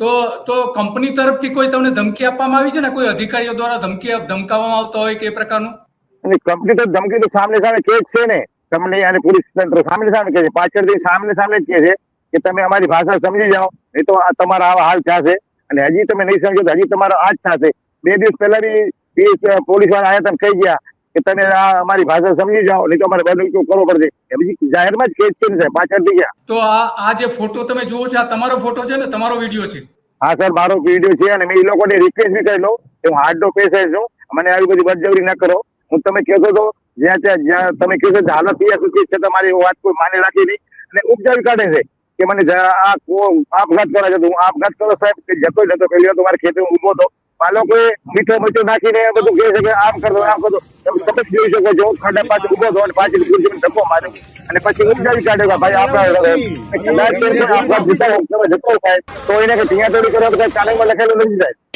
તો કંપની તરફથી કોઈ તમને ધમકી આપવામાં આવી છે ને, કોઈ અધિકારીઓ દ્વારા ધમકાવવામાં આવતા હોય કે એ પ્રકારનું? અને કંપની તો ધમકી તો સામે સામે કે છે ને, કંપની અને પોલીસ તંત્ર સામે સામે કે છે, પાછળથી સામે સામે જ કે છે કે તમે અમારી ભાષા સમજી જાઓ, નહીં તો તમારા આવા હાલ થશે. અને હજી તમે નહીં સમજો તો હજી તમારો આ જ થશે. 2 દિવસ પહેલા બી પોલીસ વાળા આવ્યા હતા, કહી ગયા કે તમે અમારી ભાષા સમજી જાઓ, નહીં તો અમારે બધું કરવો પડશે. હજી જાહેરમાં જ કેસ છે ને સાહેબ, પાછળથી ગયા. તો આ જે ફોટો તમે જુઓ છો, આ તમારો ફોટો છે ને, તમારો વિડીયો છે? હા સર, મારો વિડીયો છે. અને મેં એ લોકોને રિક્વેસ્ટ બી કરી લઉં કે હું હાર્ટનો પેશન્ટ છું, મને આવી બધી બળજબરી ન કરો. હું તમે કહેશો તો જ્યાં તમે કહેશો હાલત તૈયાર સુધી છે, તમારી વાત કોઈ માને રાખી નહીં અને ઉપજાવી કાઢે છે કે મને આપઘાત કરવા જતો. હું આપઘાત કરો સાહેબ કે જતો પહેલી વાર તમારે ખેતર ઉભો હતો, આ લોકોએ મીઠો મીઠો નાખીને બધું કહે છે કે આમ કરતો આમ કરતો. તમે જોઈ શકો છો, ખાડા પાછળ ઉભો હતો અને પાછી ખુરશીને ધક્કો માર્યો અને પછી ઉપજાવી કાઢ્યો ભાઈ આપણા કદાચ આપઘાત જતો સાહેબ, તો એને કે ટીયા તોડી કરવા તો કઈ કાનૂનમાં લખેલું નથી સાહેબ.